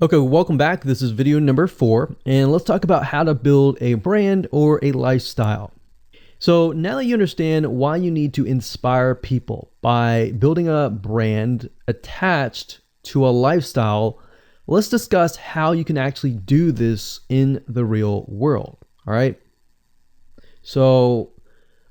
Okay, welcome back. This is video number 4, and let's talk about how to build a brand or a lifestyle. So now that you understand why you need to inspire people by building a brand attached to a lifestyle, let's discuss how you can actually do this in the real world. All right. So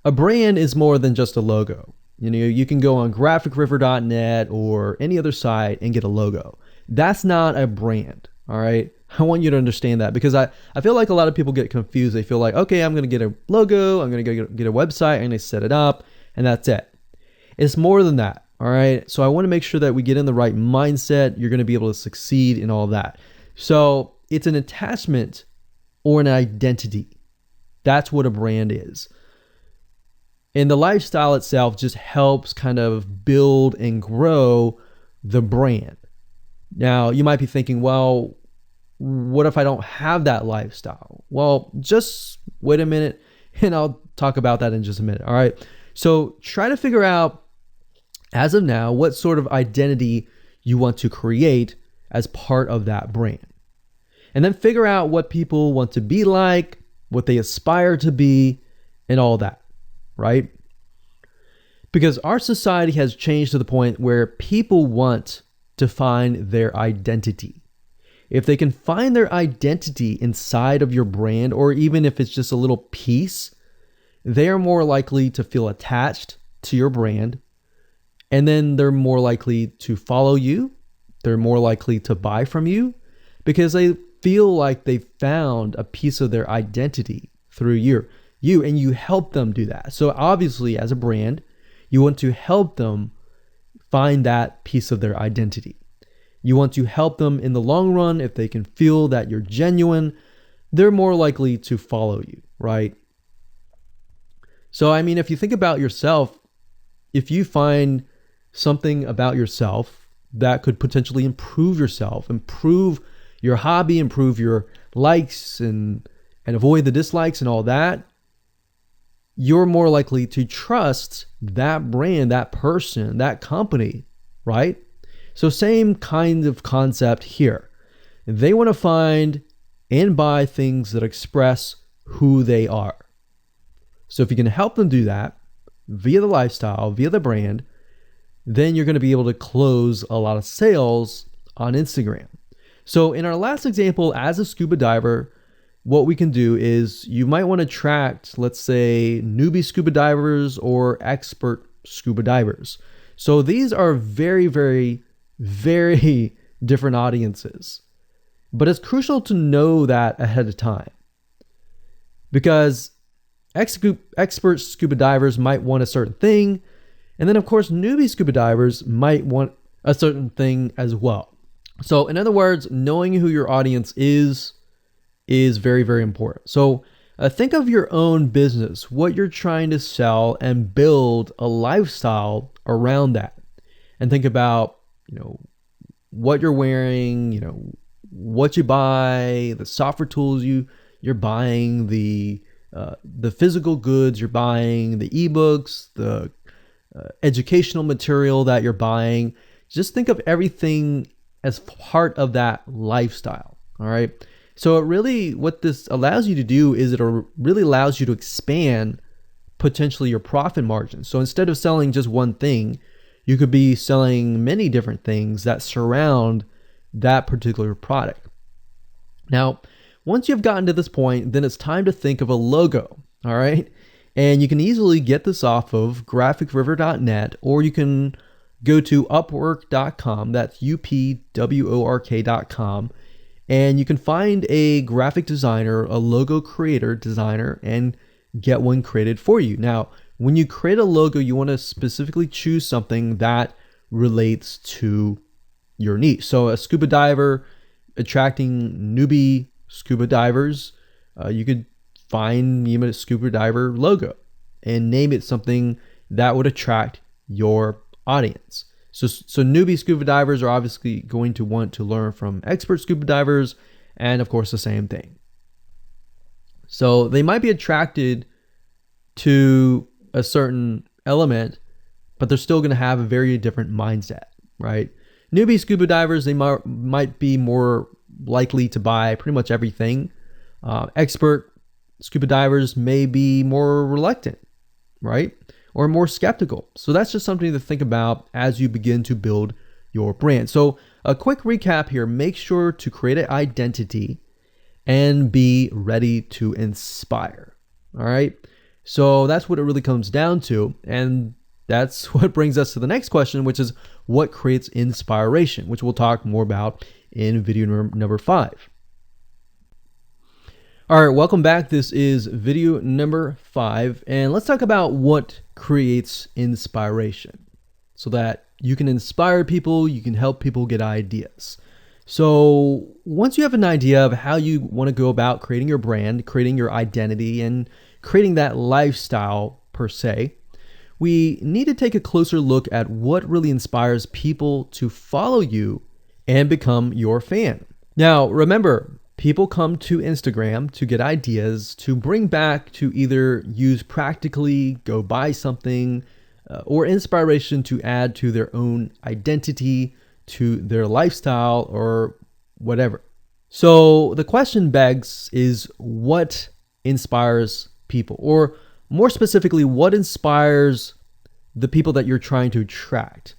a brand is more than just a logo. You can go on graphicriver.net or any other site and get a logo. That's not a brand. All right. I want you to understand that, because I feel like a lot of people get confused. They feel like, okay, I'm going to get a logo, I'm going to get a website, I'm going to set it up, and that's it. It's more than that. All right. So I want to make sure that we get in the right mindset. You're going to be able to succeed in all that. So it's an attachment or an identity. That's what a brand is. And the lifestyle itself just helps kind of build and grow the brand. Now, you might be thinking, well, what if I don't have that lifestyle? Well, just wait a minute and I'll talk about that in just a minute. All right. So try to figure out, as of now, what sort of identity you want to create as part of that brand. And then figure out what people want to be like, what they aspire to be, and all that. Right? Because our society has changed to the point where people want to find their identity. If they can find their identity inside of your brand, or even if it's just a little piece, they are more likely to feel attached to your brand. And then they're more likely to follow you. They're more likely to buy from you because they feel like they found a piece of their identity through you, and you help them do that. So obviously, as a brand, you want to help them find that piece of their identity. You want to help them in the long run. If they can feel that you're genuine, they're more likely to follow you, right? So, I mean, if you think about yourself, if you find something about yourself that could potentially improve yourself, improve your hobby, improve your likes and avoid the dislikes and all that, you're more likely to trust that brand, that person, that company, right? So same kind of concept here. They want to find and buy things that express who they are. So if you can help them do that via the lifestyle, via the brand, then you're going to be able to close a lot of sales on Instagram. So in our last example, as a scuba diver, what we can do is you might want to attract, let's say, newbie scuba divers or expert scuba divers. So these are very, very, very different audiences. But it's crucial to know that ahead of time, because expert scuba divers might want a certain thing. And then, of course, newbie scuba divers might want a certain thing as well. So in other words, knowing who your audience is very, very important. So think of your own business, what you're trying to sell, and build a lifestyle around that. And think about, what you're wearing, what you buy, the software tools you're buying, the physical goods you're buying, the ebooks, the educational material that you're buying. Just think of everything as part of that lifestyle. All right. So what this allows you to do is it really allows you to expand potentially your profit margin. So instead of selling just one thing, you could be selling many different things that surround that particular product. Now, once you've gotten to this point, then it's time to think of a logo. All right. And you can easily get this off of graphicriver.net, or you can go to upwork.com. That's upwork.com. And you can find a graphic designer, a logo creator, designer, and get one created for you. Now, when you create a logo, you want to specifically choose something that relates to your niche. So a scuba diver attracting newbie scuba divers, you could find a scuba diver logo and name it something that would attract your audience. So newbie scuba divers are obviously going to want to learn from expert scuba divers, and of course the same thing. So they might be attracted to a certain element, but they're still going to have a very different mindset, right? Newbie scuba divers, they might be more likely to buy pretty much everything. Expert scuba divers may be more reluctant, right? Or more skeptical. So that's just something to think about as you begin to build your brand. So a quick recap here, make sure to create an identity and be ready to inspire. All right. So that's what it really comes down to. And that's what brings us to the next question, which is what creates inspiration, which we'll talk more about in video number 5. All right, welcome back. This is video number 5, and let's talk about what creates inspiration so that you can inspire people, you can help people get ideas. So once you have an idea of how you want to go about creating your brand, creating your identity, and creating that lifestyle per se, we need to take a closer look at what really inspires people to follow you and become your fan. Now, remember, people come to Instagram to get ideas to bring back to either use practically, go buy something, or inspiration to add to their own identity, to their lifestyle, or whatever. So the question begs is what inspires people? Or more specifically, what inspires the people that you're trying to attract?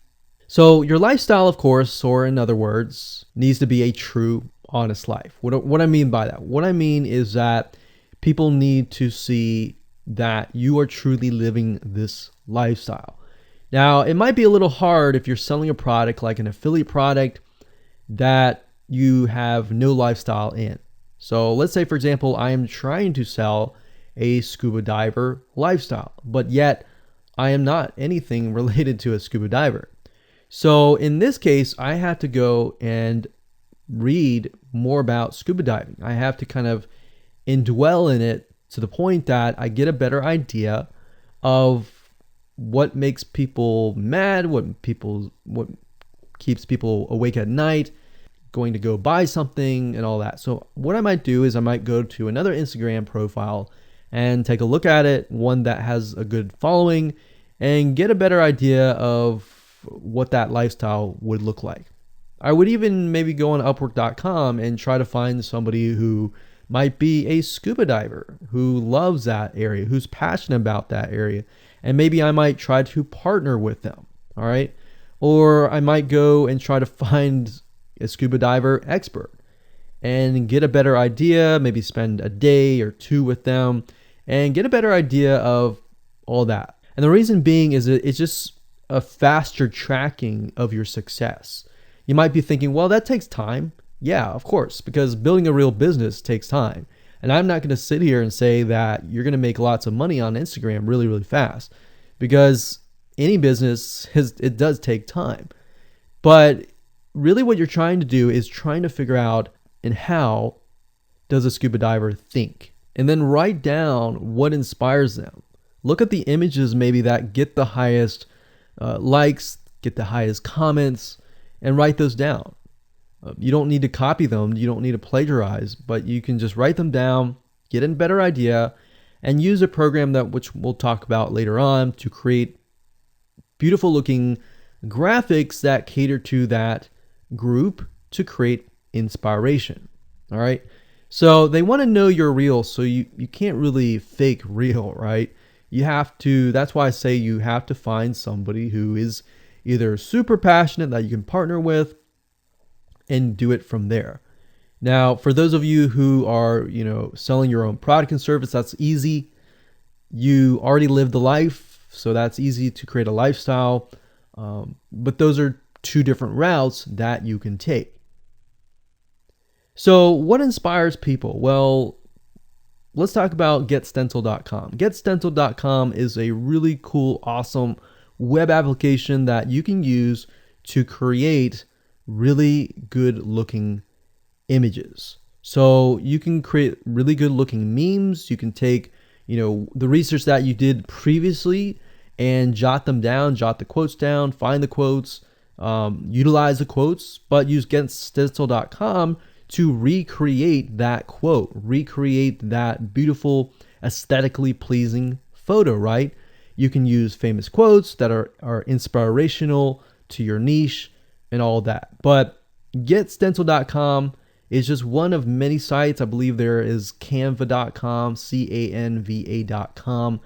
So your lifestyle, of course, or in other words, needs to be a true, honest life. What I mean by that? What I mean is that people need to see that you are truly living this lifestyle. Now, it might be a little hard if you're selling a product like an affiliate product that you have no lifestyle in. So let's say, for example, I am trying to sell a scuba diver lifestyle, but yet I am not anything related to a scuba diver. So in this case, I have to go and read more about scuba diving. I have to kind of indwell in it to the point that I get a better idea of what makes people mad, what keeps people awake at night, going to go buy something and all that. So what I might do is I might go to another Instagram profile and take a look at it, one that has a good following, and get a better idea of what that lifestyle would look like. I would even maybe go on Upwork.com and try to find somebody who might be a scuba diver, who loves that area, who's passionate about that area. And maybe I might try to partner with them. All right. Or I might go and try to find a scuba diver expert and get a better idea, maybe spend a day or two with them and get a better idea of all that. And the reason being is it's just a faster tracking of your success. You might be thinking, well, that takes time. Yeah, of course, because building a real business takes time. And I'm not going to sit here and say that you're going to make lots of money on Instagram really, really fast, because any business, it does take time. But really what you're trying to do is trying to figure out and how does a scuba diver think? And then write down what inspires them. Look at the images maybe that get the highest likes, get the highest comments, and write those down. You don't need to copy them. You don't need to plagiarize, but you can just write them down, get a better idea, and use a program which we'll talk about later on to create beautiful looking graphics that cater to that group to create inspiration. All right. So they want to know you're real. So you can't really fake real, right? You have to, that's why I say you have to find somebody who is either super passionate that you can partner with and do it from there. Now, for those of you who are, selling your own product and service, that's easy. You already live the life, so that's easy to create a lifestyle. But those are two different routes that you can take. So what inspires people? Well, let's talk about getstencil.com. Getstencil.com is a really cool, awesome web application that you can use to create really good looking images. So you can create really good looking memes. You can take, the research that you did previously and jot them down, jot the quotes down, find the quotes, utilize the quotes, but use getstencil.com to recreate that quote, recreate that beautiful, aesthetically pleasing photo, right? You can use famous quotes that are inspirational to your niche and all that. But getstencil.com is just one of many sites. I believe there is canva.com, canva.com,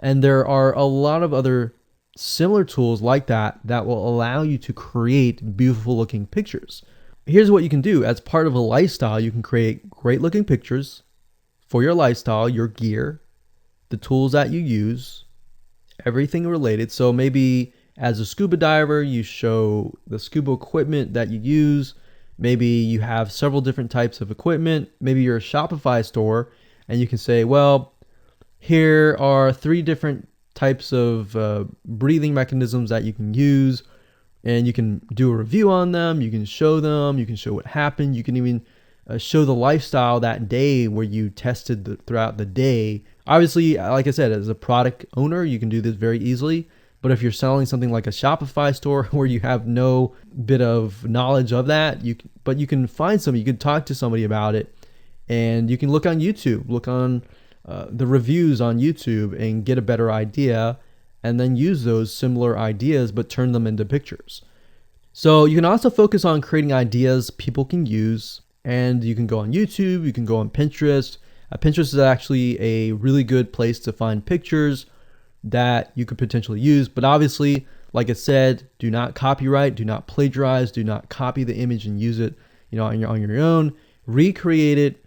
and there are a lot of other similar tools like that that will allow you to create beautiful looking pictures. Here's what you can do. As part of a lifestyle, you can create great looking pictures for your lifestyle, your gear, the tools that you use, everything related. So maybe as a scuba diver, you show the scuba equipment that you use. Maybe you have several different types of equipment. Maybe you're a Shopify store and you can say, well, here are 3 different types of breathing mechanisms that you can use, and you can do a review on them. You can show them. You can show what happened. You can even show the lifestyle that day where you tested throughout the day. Obviously, like I said, as a product owner, you can do this very easily. But if you're selling something like a Shopify store where you have no bit of knowledge of that, you can find somebody, you can talk to somebody about it, and you can look on YouTube, look on the reviews on YouTube and get a better idea, and then use those similar ideas but turn them into pictures. So you can also focus on creating ideas people can use, and you can go on YouTube, you can go on Pinterest. Pinterest is actually a really good place to find pictures that you could potentially use, but obviously, like I said, do not copyright, do not plagiarize, do not copy the image and use it, on your own. Recreate it,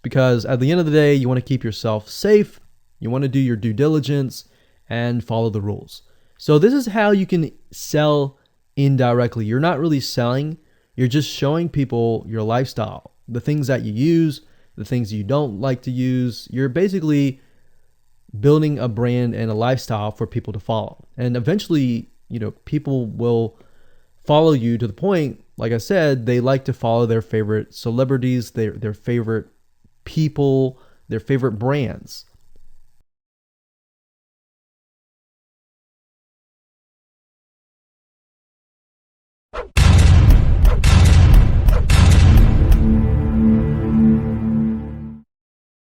because at the end of the day, you want to keep yourself safe. You want to do your due diligence and follow the rules. So this is how you can sell indirectly. You're not really selling. You're just showing people your lifestyle, the things that you use, the things you don't like to use. You're basically building a brand and a lifestyle for people to follow. And eventually, people will follow you to the point, like I said, they like to follow their favorite celebrities, their favorite people, their favorite brands.